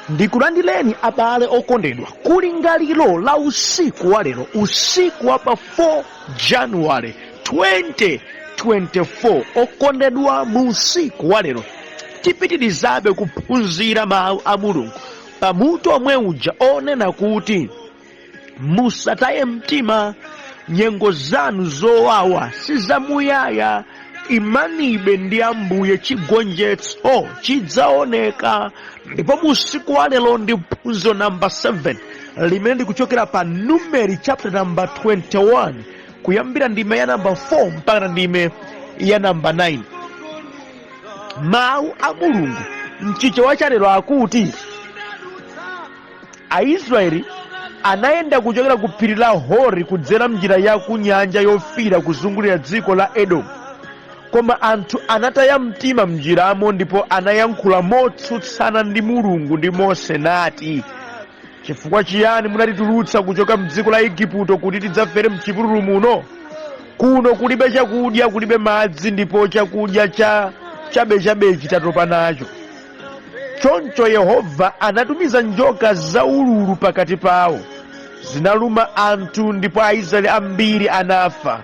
Ndikulandileni abale okondedwa ku lingalilo la usiku wa lero, usiku wa pa 4 January 2024. Okondedwa, mu usiku wa lero tipitirizabe kuphunzira mawu a Mulungu pamutu omwe uja onena kuti musataye mtima, nyengo zanu zowawa sizamuyaya, imanibe ndi Ambuye, chigonjetso chidzaoneka. Ndipo musiku wa lero ndi phunziro namba 7 limene ndikuchokera pa Numeri chapter number 21 kuyambira ndime ya namba 4 mpaka ndime ya namba 9. Mawu a Mulungu mchichewa cha lero akuti Aisraeli anayenda kuchokera ku phiri la Hori kudzera mnjira ya ku nyanja yofira kuzungulira dziko la Edomu. Koma anthu anataya mtima mnjiramo ndipo anayankhula motsutsana ndi Mulungu ndi Mose nati, chifukwa chiyani munatitulutsa kuchoka mdziko la Igupto kuti tidzafere m'chipululu muno? Kuno kulibe chakudya, kulibe madzi, ndipo chakudya chabechabechi tatopa nacho. Choncho Yehova anatumiza njoka zaululu pakati pawo, zinaluma anthu ndipo Aisraeli ambiri anafa.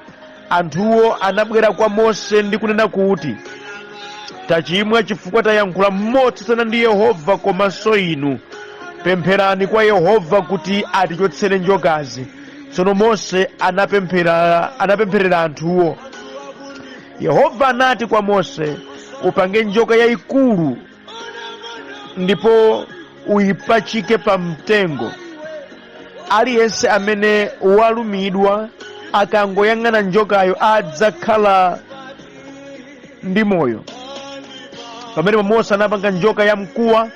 Anthuwo anabwera kwa Mose ndi kunena kuti, tachimwa chifukwa tayankhula motsutsana ndi Yehova, komanso inu pempherani kwa Yehova kuti atichotsere njokazi. Tsono Mose anapempherera anthuwo. Yehova anati kwa Mose, upange njoka yayikulu ndipo uyipachike pa mtengo. Aliyense amene walumidwa akangoyang'ana njokayo adzakhala ndi moyo. Pamene Mose anapanga njoka ya mkuwa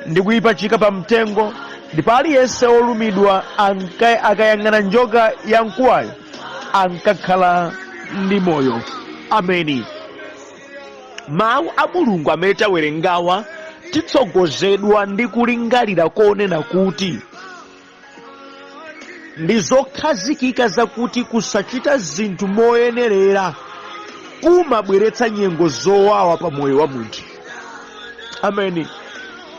ndi kuyipachika pa mtengo, ndipo aliyense olumidwa akayang'ana njoka ya mkuwayo ankakhala ndi moyo. Ameni. Mawu a Mulungu amene tawerengawa titsogozedwa ndi kulingalira konena kuti ndi zokhazikika zakuti kusachita zinthu moyenerera kumabweretsa nyengo zowawa pa moyo wa munthu. Ameni.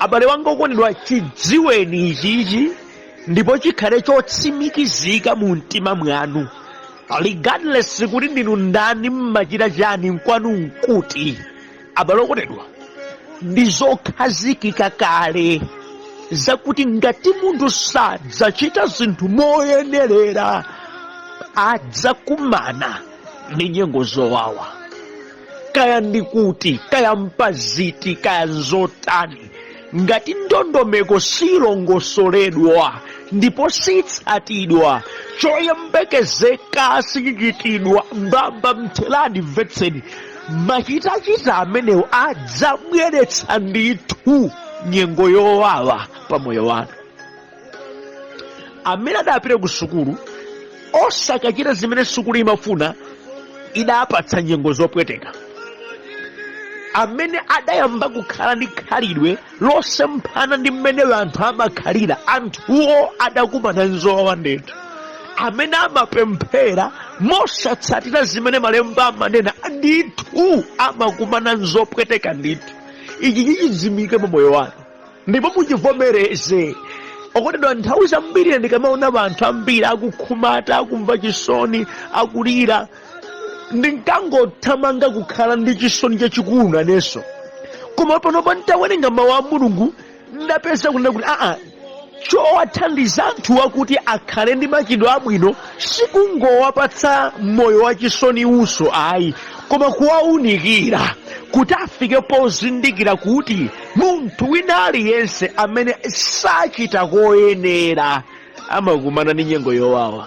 Abale wanga okondedwa, chidziweni ichichi ndipo chikhale chotsimikizika mu mtima mwanu, regardless kuti ndinu ndani, mmachita chani, nkwanu nkuti. Abale okondedwa, ndi zokhazikika kale zakuti ngati munthu sadzachita zinthu moyenerera adzakumana ndi nyengo zowawa. Kaya ndikuti, kaya mpaziti, kaya nzotani, ngati ndondomeko silongosoledwa ndipo sitsatidwa, choyembekezeka sichichitidwa, mbamba mthelani mvetseni, machitachita amenewo adzabweretsa ndithu nyengo yowawa pa moyo wanu. Amene adapita ku sukulu osakachita zimene sukulu imafuna idapatsa nyengo zopweteka. Amene adayamba kukhala ndi khalidwe losemphana ndi mmene anthu amakhalira, anthuwo adakumana nzowawa ndithu. Amene amapemphera mosatsatira zimene malemba amanena ndithu amakumana nzopweteka ndithu. Ichi chichizimike pa moyo wanu ndipo muchivomereze. Okondedwa, nthawi zambiri ndikamaona anthu ambiri akukhumata, akumva chisoni, akulira, ndinkangothamanga kukhala ndi chisoni chachikulu nanenso. Koma panopa nditawerenga mawu a Mulungu ndapeza kunena kuti chowathandiza anthuwa kuti akhale ndi machitidwe abwino sikungowapatsa moyo wa chisoni uso ayi, koma kuwaunikira kuti afike pozindikira kuti munthu wina aliyense amene sachita koyenera amakumana ndi nyengo yowawa.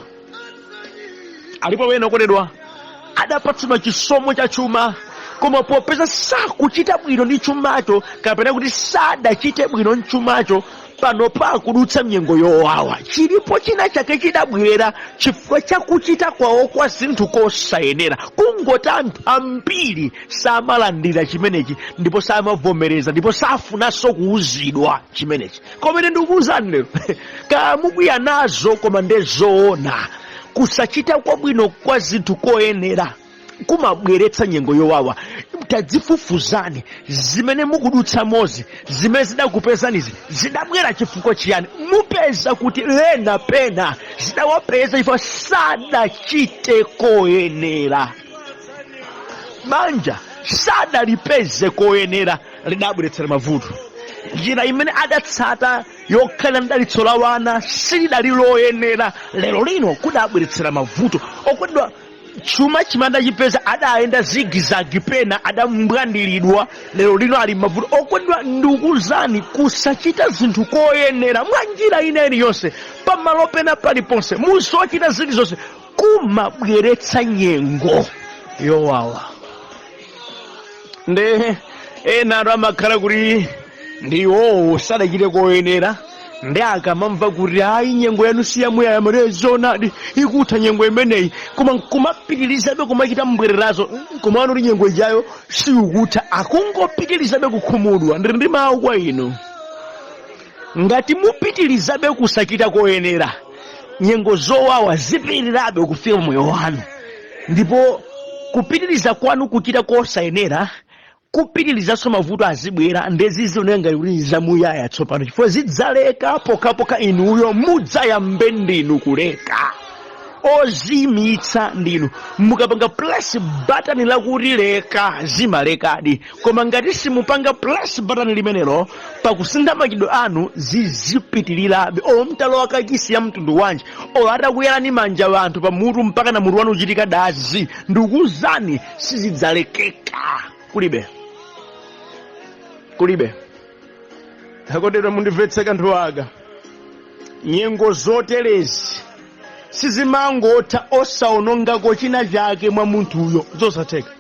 Alipo wena okondedwa adapatsidwa chisomo cha chuma, koma popeza sakuchita bwino ndi chumacho, kapena kuti sadachite bwino ndi chumacho, pano pakudutsa nyengo yowawa. Chilipo china chake chidabwera chifukwa chakuchita kwawo kwa zinthu kosayenera. Kungoti anthu ambiri samalandira chimenechi ndipo samavomereza ndipo safunanso kuuzidwa chimenechi. Komene ndikukuwuzani lero kaya mukwiya nazo koma ndezoona. Kusachita kwabwino kwa zinthu koyenera kumabweretsa nyengo yowawa. Tadzifufuzani zimene mukudutsa mozi, zimene zidakupezanizi zidabwera chifukwa chiyani. Mupeza kuti ena pena zidawapeza ifa sadachite koyenera, banja sadalipeze koyenera, lidabweretsera mavuto. Njira imene adatsata yokhala ndalitso la wana silidali loyenera, lero lino kudabweretsera mavuto. Okondedwa, chuma chimanda chipeza adayenda zigizagi pena adambwandiridwa, lero lino ali mavuto. Okondedwa, ndikuzani kusachita zinthu koyenera mwa njira ineni yonse pamalo pena paliponse musochita zinthu zonse kumabweretsa nyengo yowawa. Nde ena amakhala kuti ndiwo sadachite koyenera, ndi akamamva kuti ayi nyengo yanu siyamuyaya marezonadi ikutha nyengo imeneyi, koma kumapitirizabe kumachita mbwererazo, kumano kuti nyengo ijayo siukutha, akungopitirizabe kukhumudwa. Ndiri ndi mawu kwa inu, ngati mupitirizabe kusachita koyenera, nyengo zowawa zipitirirabe kufika moyo wanu, ndipo kupitiriza kwanu kuchita kosayenera kupitirizaso mavuto azibwera. Ndezizi unenga kuti zamuyaya tsopano, chifukwa zidzaleka pokapoka inuyo mudzayambe ndinu kuleka, ozimitsa ndinu. Mukapanga plus button lakuti leka zimalekadi, koma ngati simupanga plus button limenelo pakusintha machidwe anu zizipitirirabe. Mtalo wakachisi ya mtundu wanji atakuyerani manja wanthu pamutu mpaka na mutu wanu uchitika dazi, ndikuzani sizidzalekeka. Kulibe. Akondedwa, mundimvetse kanthu aka. Nyengo zoterezi sizimangotha osaonongako china chake mwa munthuyo, zosatheka.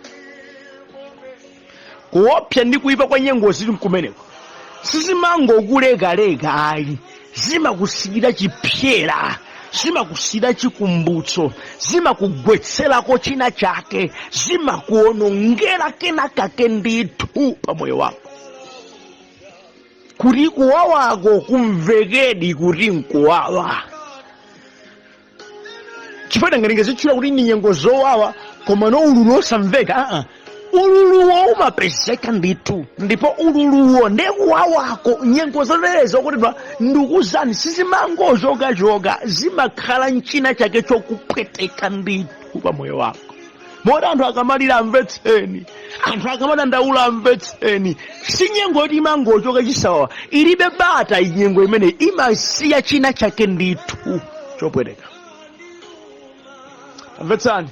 Kuopsa ndi kuyipa kwa nyengo zili mkumeneko sizimangokuleka ayi, zimakusiyira chipyera, zimakusiyira chikumbutso, zimakugwetserako china chake, zimakuonongera kena kake ndithu pa moyo wako, kuti kuwawako kumvekedi kuti nkuwawa. Chifukwa ngati zitchula kuti ni nyengo zowawa koma no ululu osamveka, ululuwo umapezeka ndithu, ndipo ululuwo ndekuwawako. Nyengo zotereza okutidwa ndikuzani sizimangojogajoga, zimakhala nchina chake chokupweteka ndithu pa moyo wako. Mota anthu akamalira amvetseni, anthu akamadandaula amvetseni. Si nyengo yoti imangochoka chisawawa, ilibe bata nyengo imene imasiya china chake ndithu chopweteka. Amvetsani,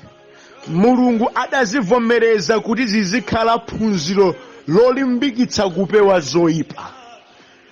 Mulungu adazivomereza kuti zizikhala phunziro lolimbikitsa kupewa zoyipa.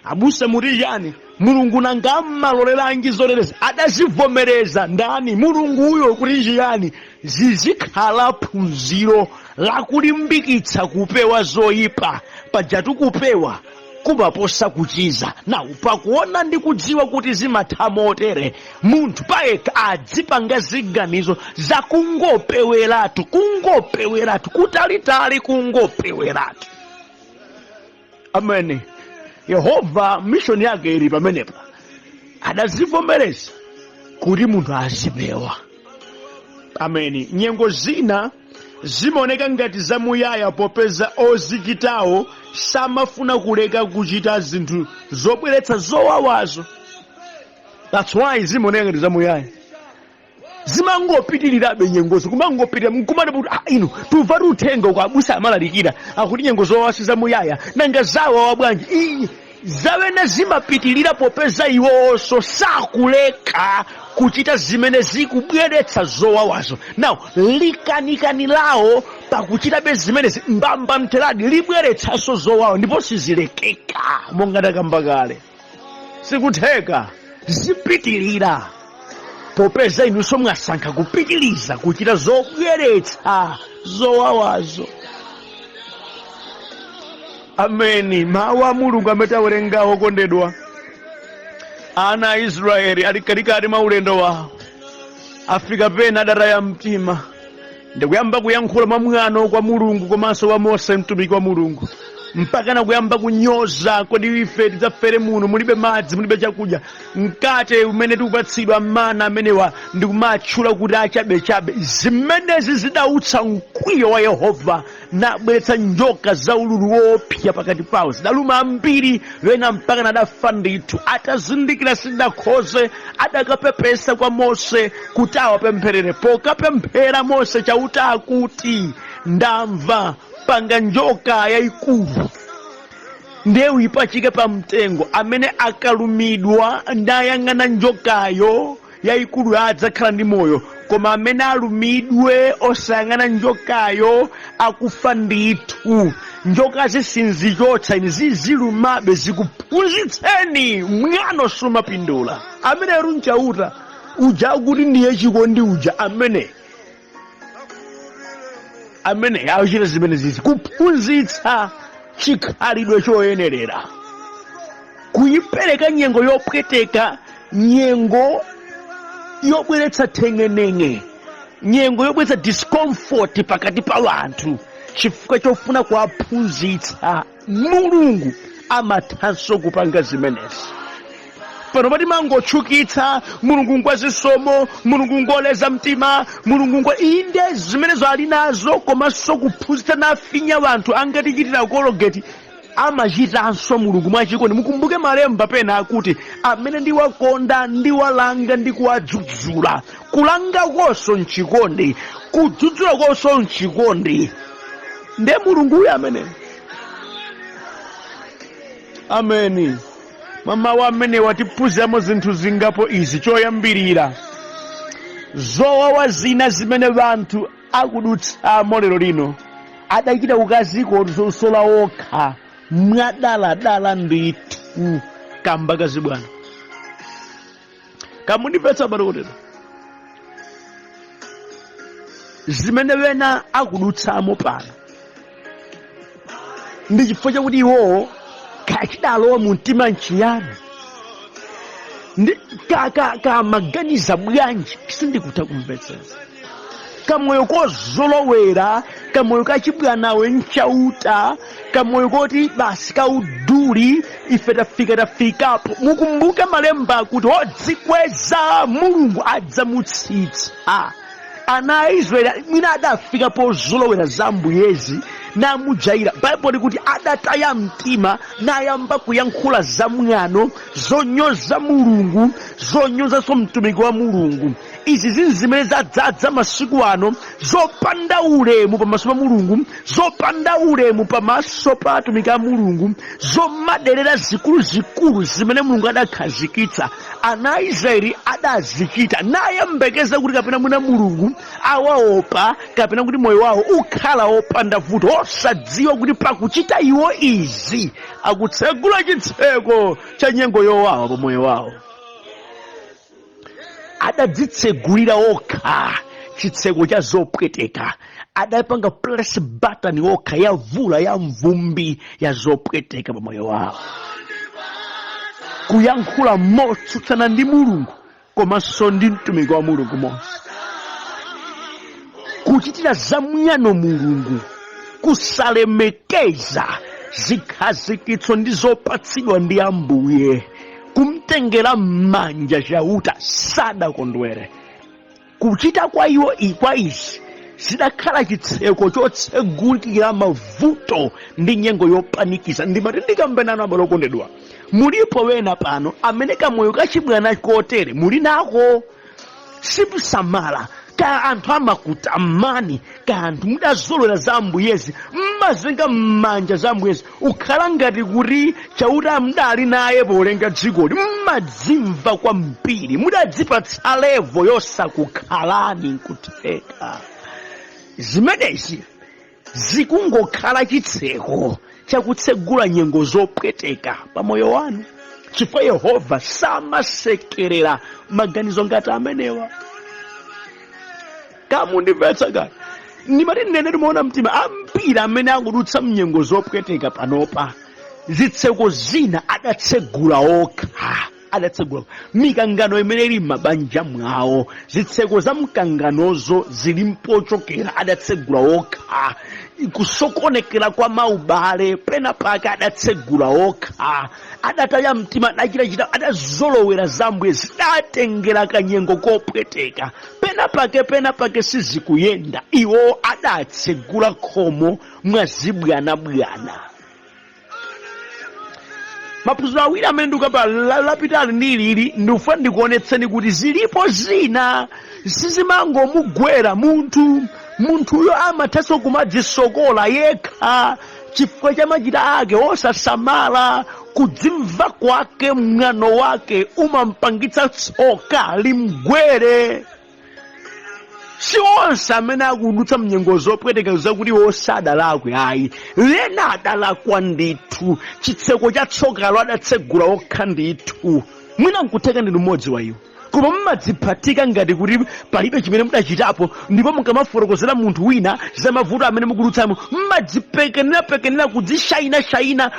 Abusa muri yani, Mulungu nangamaloleranji zotereza adazivomereza ndani Mulungu uyo kuti yani zizikhala phunziro lakulimbikitsa kupewa zoyipa. Pajatu kupewa kumaposa kuchiza. Na pakuona ndi kudziwa kuti zimatha motere, munthu payekha adzipanga ziganizo za kungopeweratu, kutalitali kungopeweratu. Amen. Yehova mission yake ili pamenepa, adazivomereza kuti munthu azipewa. Amen. Nyengo zina zimaoneka ngati zamuyaya popeza ozichitawo samafuna kuleka kuchita zinthu zobweretsa zowawazo. That's why zimaoneka ngati zamuyaya, zimangopitirirabe nyengozo, kumangopitirira mkumana kuti inu tuva uthenga kwa abusa amalalikira akuti nyengo zowawa zamuyaya nanga zawa wabwanji. Zawena zimapitirira popeza iwonso sakuleka kuchita zimene zikubweretsa zowawazo. Now likanikani lawo pakuchitabe zimene mbamba mteradi libweretsanso zowawa, ndipo sizilekeka. Monga ndakamba kale, sikutheka, zipitirira popeza inunso mwasankha kupitiriza kuchita zobweretsa zowawazo. Ameni. Mawu a Mulungu ametawerengawo okondedwa, ana a Israeli ali katikati maulendo wawo, afika pena adataya mtima ndikuyamba kuyankhula mwamwano kwa Mulungu komanso wa Mose mtumiki wa Mulungu. mpaka na kuyamba kunyoza, kodi ife tidzafere muno mulibe madzi mulibe chakudya. Mkate umene tikupatsidwa mana amenewa ndikumatchula kuti achabechabe. Zimenezi zidautsa mkwiyo wa Yehova nabweretsa njoka za ululu wopsa pakati pawo. Zidaluma ambiri wena mpaka nadafa ndithu. Atazindikira sidakhoze adakapepesa kwa Mose kuti awapempherere. Pokapemphera Mose chauta akuti ndamva panga njoka yayikulu ndiye uyipachike pa mtengo. Amene akalumidwa ndayang'ana njokayo yayikulu adzakhala ndi moyo, koma amene alumidwe osayang'ana njokayo akufa ndithu. Njokazi sinzichotsa ine zizilumabe zikuphunzitseni mwano sumapindula. Amene runchauta uja kuti ndiye chikondi uja amene achita zimene zizi kuphunzitsa chikhalidwe choyenerera, kuyipereka nyengo yopweteka, nyengo yobweretsa thengenenge, nyengo yobweretsa discomfort pakati pa wanthu, chifukwa chofuna kuwaphunzitsa. Mulungu amathanso kupanga zimenezi. Pano pati mangotchukitsa Mulungu ngwazisomo, Mulungu ngoleza mtima, Mulungu ngo inde zimenezo ali nazo, komanso kuphunzitsa nafinya wanthu angatichitira kologeti amachitanso Mulungu mwachikondi. Mukumbuke malemba pena akuti amene ndiwakonda ndiwalanga ndi kuwadzudzula. Kulanga konso nchikondi, kudzudzula konso nchikondi. Nde Mulungu uyu amene. Ameni. Mama wa amene watiphunziramo zinthu zingapo izi. Choyambirira, zowawa zina zimene wanthu akudutsamo lero lino adachita kukaziko zosola okha mwadala ndithu kamba kazibwana. Kamundipetsa barokotera zimene wena akudutsamo pano ndi chifukwa chakuti iwowo kachidalowa mu mtima nchiyani kamaganiza bwanji sindikutha kumvetsetsa. Kamoyo kozolowera, kamoyo kachibwanawe nchauta, kamoyo koti basi kauduli ife tafikapo. Mukumbuke malemba akuti odzikweza Mulungu adzamutsitsa. Ana a Israeli mwina adafika pozolowera zambuyezi namujaira. Bible kuti adataya mtima nayamba kuyankhula zamwano zonyoza Mulungu, zonyoza mtumiki wa Mulungu. Izi zimene zadzaza masiku ano, zopanda ulemu pamaso pa Mulungu, zopanda ulemu pamaso pa atumiki a Mulungu, zomaderera zikulu zimene Mulungu adakhazikitsa. Ana a Israeli adazichita nayembekeza kuti kapena mwina Mulungu awaopa, kapena kuti moyo wawo ukhala opanda vuto, osadziwa kuti pakuchita iwo izi akutsegula chitseko cha nyengo yowawa pa moyo wawo. Adadzitsegulira okha chitseko cha zopweteka. Adapanga press button okha ya vula ya mvumbi ya zopweteka pa moyo wawo. Kuyankhula motsutsana ndi Mulungu komanso ndi mtumiki wa Mulungu Mose. Kuchitira zamuyano Mulungu, kusalemekeza zikhazikitso ndi zopatsidwa ndi Ambuye, kumtengera m'manja chauta sadakondwere. Kuchita kwa iwo kwa izi zidakhala chitseko chotsegulira mavuto ndi nyengo yopanikiza. Ndimati ndikambenano abalokondedwa, mulipo wena pano amene kamoyo kachibwana kotere muli nako, simusamala. Ka anthu amakutamani, ka anthu mudazolowera za Ambuyezi, mmazenga m'manja za Ambuyezi, ukhala ngati kuti chauta mdali naye polenga dzikoli, mmadzimva kwambiri, mudadzipatsa levo yosakukhalani nkutheka. Zimenezi zikungokhala chitseko chakutsegula nyengo zopweteka pa moyo wanu, chifukwa Yehova samasekerera maganizo ngati amenewa. Kamundipetsa kale ndimati nene timaona mtima ambiri amene akudutsa mnyengo zopweteka panopa. Zitseko zina adatsegula okha, adatsegula mikangano imene ili m'mabanja mwawo, zitseko za mkanganozo zili mpochokera, adatsegula okha. kusokonekera kwa maubale pena pake adatsegula okha adataya mtima adachita adazolowera zambwe zidatengera kanyengo kopweteka pena pake sizikuyenda iwo adatsegula khomo mwazibwanabwana. Maphunziro awiri amene ndikapa lapitali ndi lili ndikufa ndikuonetseni kuti zilipo zina sizimangomugwera munthuyo amathaso kumadzisokola yekha chifukwa cha machita ake osasamala. Kudzimva kwake mwano wake umampangitsa tsoka limgwere. Si onse amene akudutsa mnyengo zopweteka zakuti osadalakwe ayi lena adalakwa ndithu chitseko cha tsokalo adatsegula okha ndithu. Mwina nkutheka ndi mmodzi wa iwo koma mmadziphatika ngati kuti palibe chimene mudachitapo ndipo mukamafotokozera munthu wina za mavuto amene mukudutsamo mmadzipekenera kudzishayina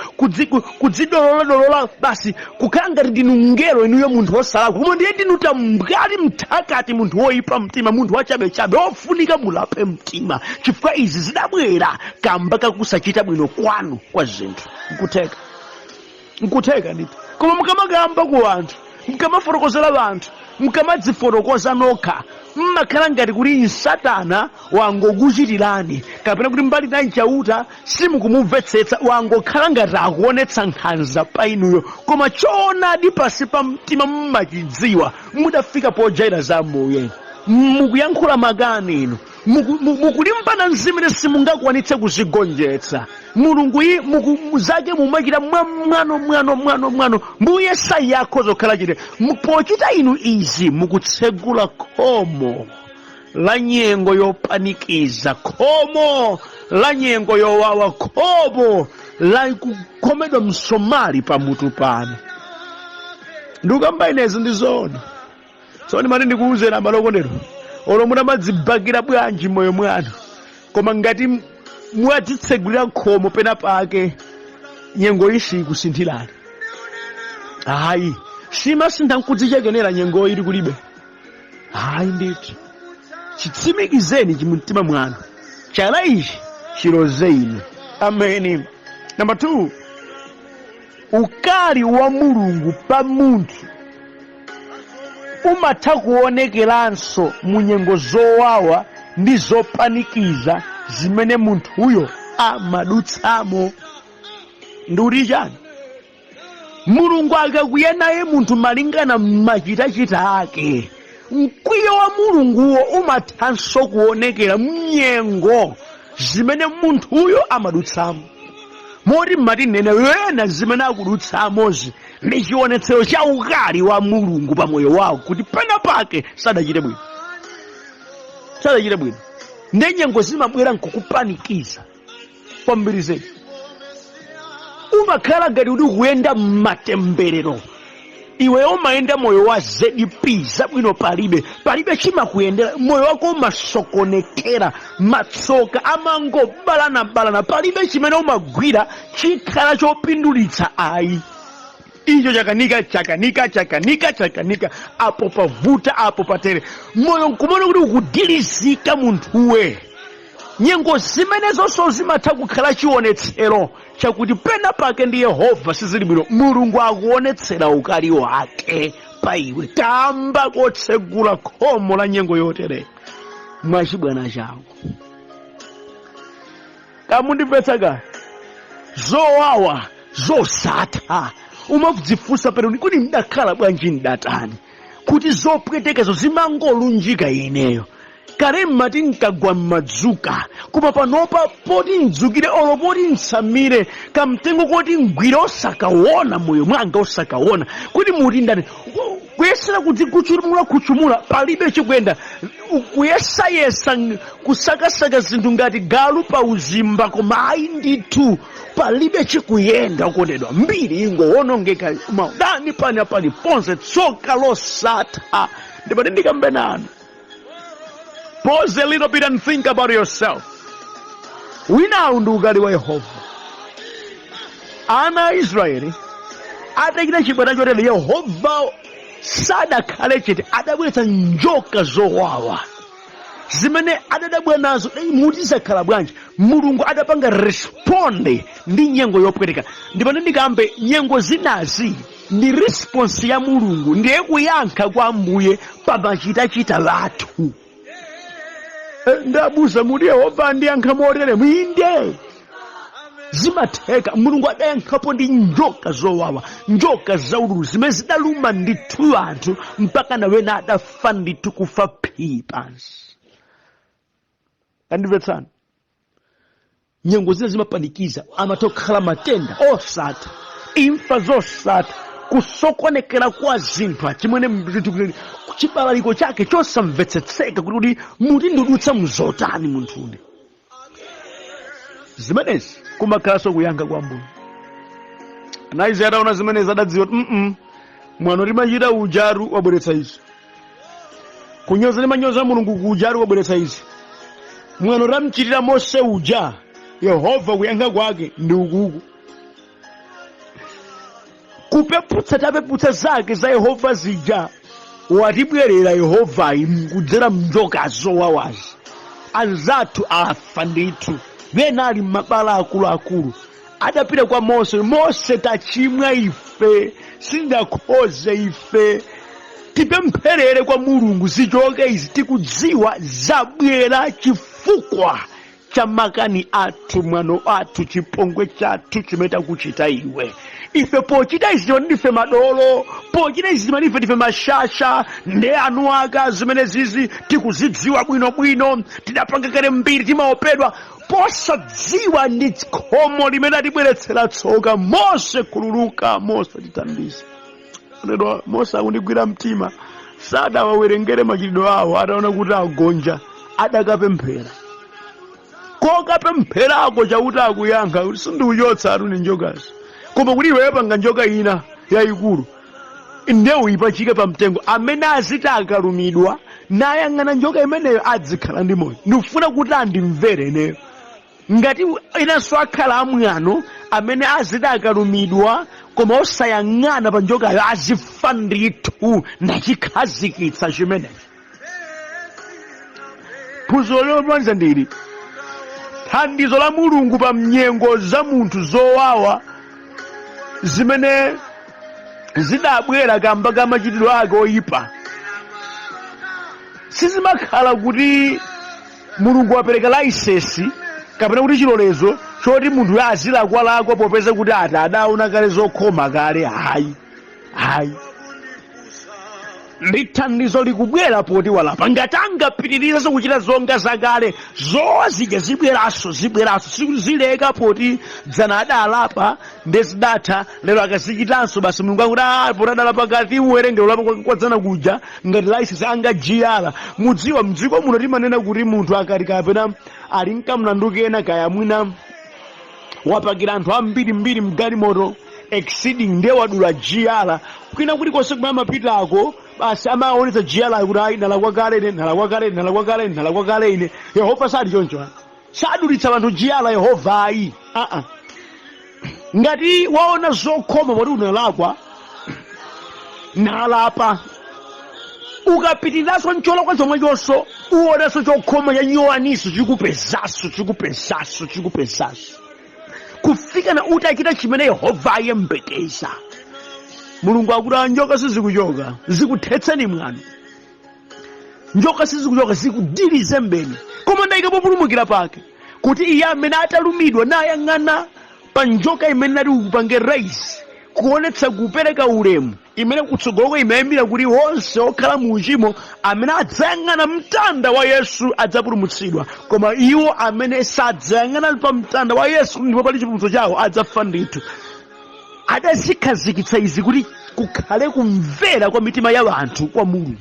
kudzidolola basi kukhala ngati ndinu ngelo inuyo munthu wosalakwa koma ndiye ndinu tambwali mthakati munthu woyipa mtima munthu wachabechabe ofunika mulape mtima chifukwa izi zidabwera kamba kakusachita bwino kwanu kwa zinthu. Nkutheka ndithu koma mukamakamba ku anthu mukamafotokozera vanthu mukamadzifotokoza nokha mmakhala ngati kuti Satana wangokuchitirani kapena kuti mbali nayi chauta simukumumvetsetsa wangokhala ngati akuonetsa nkhanza pa inuyo koma choonadi pasi pa mtima mmachidziwa mudafika pojaira za Ambuye mukuyankhula makani inu mukulimbana zimene simungakwanitse kuzigonjetsa. Mulungu zake mumachita mwano mbuye sayakho zokhala chite mupochita inu izi mukutsegula khomo la nyengo yopanikiza, khomo la nyengo yowawa, khomo la kukhomedwa msomali pamutu pano. Ndikamba inezi ndizoona tsopano mati ndikuwuzeni amalokondero olo munamadzibakira bwanji moyo mwanu koma ngati mwadzitsegulira khomo pena pake nyengo isi kusinthirani hayi simasintha nkudzichekenera nyengo ili kulibe hayi ndithu chitsimikizeni chimumtima mwanu chala ichi chiloze inu. Amen. Number 2, ukali wa Mulungu pa munthu umatha kuonekeranso mu nyengo zowawa ndi zopanikiza zimene munthuyo amadutsamo. Ndikuti chani? Mulungu akakuya naye munthu malingana mmachitachita ake mkwiyo wa Mulunguwo umathanso kuonekera mnyengo zimene munthuyo amadutsamo. Moti mmati nene wena zimene akudutsamozi ndi chionetsero cha ukali wa Mulungu pa moyo wawo kuti pena pake sadachite bwino. Ndi nyengo zimabwera nkukupanikiza kwambiri zedi. Umakhala ngati kuti ukuyenda m'matemberero iwe umayenda moyo wa ZDP zabwino palibe chimakuyendera moyo wako umasokonekera matsoka amangobalana palibe chimene umagwira chikhala chopindulitsa ayi. Icho chakanika apo pavuta apo patere moyo nkumona kuti ukudilizika munthuwe. Nyengo zimenezonso zimatha kukhala chionetsero chakuti pena pake ndi Yehova sizili bwino. Mulungu akuonetsera ukali wake pa iwe tamba kotsegula khomo la nyengo yotere mwachibwana changu. Kamundimvetsa kaya zowawa zosatha umadzifunsa pano kuti ndakhala bwanji ndatani kuti zopwetekezo zimangolunjika ineyo. Kale mmati nkagwa mmadzuka koma panopa poti ndzukire olo poti nsamire kamtengo koti ngwire osakaona moyo mwanga osakaona kuti muti ndani kuyesera kuti kuchumula palibe chikwenda kuyesayesa kusakasaka zinthu ngati galu pa uzimba koma ayi ndithu palibe chikuyenda ukondedwa mbiri ingowonongeka maudani pali ponse tsoka losatha. Ndipati ndikambe nanu. Pause a little bit and think about yourself. Winawu ndi ukali wa Yehova. Ana a Israeli adachita chibwana chotere Yehova sadakhale chete adabweretsa njoka zowawa zimene adadabwa nazo mutisakhala bwanji mulungu adapanga responde ndi nyengo yopweteka. ndipo ndikambe nyengo zinazi ndi response ya mulungu, ndiye kuyankha kwa Ambuye pa machitachita lathu. Ndabuza muri Yehova ndiyankha motere mwinde zimatheka. Mulungu adayankhapo ndi njoka zowawa, njoka zaululu zimene zidaluma ndithu anthu mpaka nawena adafa ndithu kufa phiri pansi. Andimvetsani, nyengo zina zimapanikiza, amatokhala matenda osatha, imfa zosatha, kusokonekera kwa zinthu chimene chibalalika chake chosamvetsetseka kuti muti ndidutsa mzotani munthune. Zimenezi kumakhalanso kuyankha kwa Ambuye. Anaiza adaona zimenezi adadziwa mwano limachita ujaru wabweretsa izi, kunyoza limanyoza mulungu kujaru wabweretsa izi. Mwano ramchitira Mose uja, Yehova kuyankha kwake ndi ukuku. Kupeputsa tapeputsa zake za Yehova zija watibwerera Yehova kudzera mnjoka zowawazi. Anzathu afa ndithu, bena ali mabala akuluakulu. Adapita kwa Mose, Mose tachimwa ife, sindakhoze ife, tipempherere kwa mulungu zichoke izi, tikudziwa zabwera chifukwa cha makani athu, mwano athu, chipongwe chathu chimene takuchita iwe. Ife pochita izi ndife madolo, pochita izi ndife mashasha, nde anu aka zimene zizi tikuzidziwa bwinobwino, tidapanga kale mbiri timaopedwa, posadziwa ndi khomo limene atibweretsera tsoka. Mose kululuka, Mose tithandize. Mose akundigwira mtima, sadawawerengere machitidwe awo, adaona kuti agonja, adakapemphera. Kokapempherako chakuti akuyankha kuti sindiuchotsa atuni njokazi, koma kuti iwe panga njoka ina yayikulu ndiye uyipachike pa mtengo, amene aziti akalumidwa nayang'ana njoka imeneyo adzikhala ndi moyo. Ndikufuna kuti andimvere ineyo, ngati inanso akhala amwano amene aziti akalumidwa koma osayang'ana pa njokayo azifa ndithu. Ndachikhazikitsa chimenechi. Phunziro lomaliza ndili thandizo la mulungu pa mnyengo za munthu zowawa zimene zidabwera kamba ka machitidwe ake oyipa. Sizimakhala kuti mulungu wapereka laisesi kapena kuti chilolezo choti munthu azilakwalakwa popeza kuti adaona kale zokhoma kale. Hayi, ndi thandizo likubwera poti walapa. Ngati angapitiriza kuchita zonga zakale, zozidya zibweranso, zileka poti dzana adalapa ndezidatha, lero akazichitanso basi mulungu akuti poti adalapa kati uwerengero lapa kwa dzana kuja ngati laisisi angajiyala. Mudziwa mdziko muno timanena kuti munthu akati kapena ali mkamlandu kena kaya mwina wapakira anthu ambirimbiri mgalimoto exceeding nde wadula jiyala, kwina kuti konse kumene amapitako basi amaonetsa jiyala kuti ayi nalakwa kale ine. Yehova sali choncho, sadulitsa anthu jiyala Yehova ayi. Ngati waona zokhoma poti unalakwa nalapa, ukapitiraso ncholakwa chomwe chonso uonanso chokhoma chanyowaniso chikupezaso kufika na utachita chimene Yehova ayembekeza. Mulungu akuti njoka sizikuchoka, zikuthetseni mwano. Njoka sizikuchoka, zikudilize mbeni. Koma ndayikapo pulumukira pake kuti iye amene atalumidwa nayang'ana pa njoka imene nati ukupange raisi kuonetsa kupereka ulemu, imene kutsogoloko imayimira kuti onse okhala mu uchimo amene adzayang'ana mtanda wa Yesu adzapulumutsidwa. Koma iwo amene sadzayang'ana pa mtanda wa Yesu ndipo pali chipulumutso chawo adzafa ndithu. Adazikhazikitsa izi kuti kukhale kumvera kwa mitima ya anthu kwa Mulungu.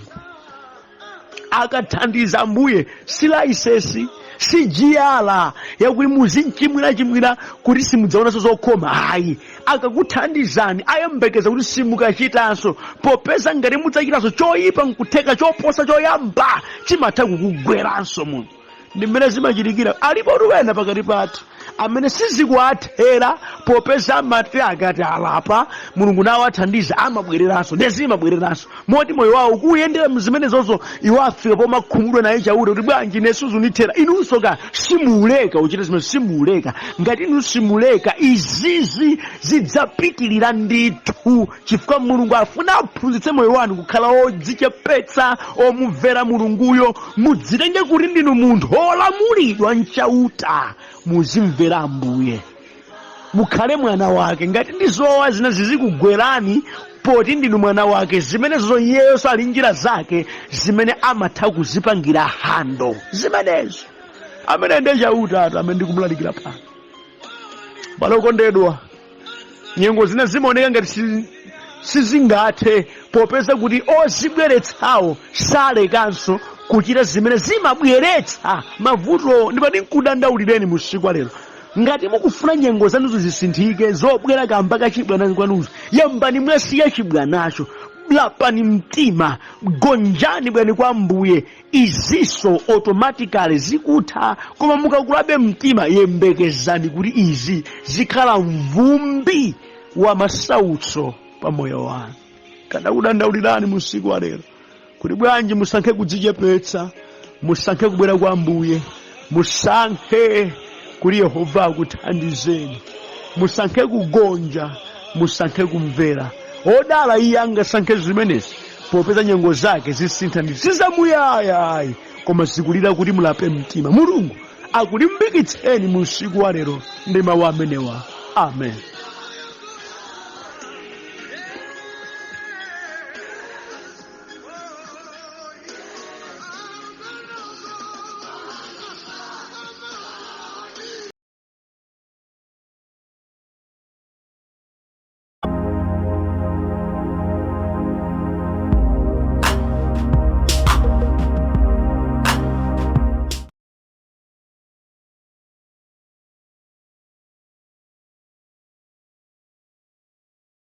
Akathandiza Ambuye silaisesi, si jiyala yakuti muzinchimwirachimwira kuti simudzaonanso zokhoma. Hayi, akakuthandizani ayembekeza kuti simukachitanso, popeza ngati mudzachitanso choyipa nkutheka choposa choyamba chimatha kukugweranso munthu. Ndi mmene zimachitikira. Alipo wena pakati pathu amene sizikuwathera popeza amati akati alapa mulungu nawo athandiza amabwereranso ndezimabwereranso moti moyo wawo kuyendera mzimenezozo iwo afika pomakhumudwa naye chauta kuti bwanji nesu zunithera inunso ka simuleka uchite zimene simuleka ngati inu simuleka izizi zidzapitirira ndithu chifukwa mulungu afuna aphunzitse moyo wanu kukhala odzichepetsa omumvera mulunguyo mudzitenge kuti ndinu munthu olamulidwa mchauta muzimvera Ambuye mukhale mwana wake ngati ndizowa zina zizikugwerani poti ndinu mwana wake zimenezo yesu ali njira zake zimene amatha kuzipangira hando zimenezo amene ndi chauta amene ndikumulalikira pano balokondedwa nyengo zina zimaoneka ngati sizingathe popeza kuti ozibweretsawo salekanso kuchita zimene zimabweretsa mavuto ndipati nkudandaulireni musiku lero ngati mukufuna nyengo zanuzo zisinthike zobwera kamba kachibwana kwanuzo yambani mwasiya chibwanacho lapani mtima gonjani bwani kwa Ambuye iziso automatically zikutha koma mukakulabe mtima yembekezani kuti izi zikhala mvumbi wa masautso pa moyo wanu kada kudandaulirani musiku lero kuti bwanji musankhe kudzichepetsa musankhe kubwera kwa Ambuye musankhe kuti Yehova akuthandizeni musankhe kugonja musankhe kumvera odala iye angasankhe zimenezi popeza nyengo zake zisintha sizamuyaya koma zikulira kuti mulape mtima mulungu akulimbikitseni musiku lero ndi mawu amenewa amen.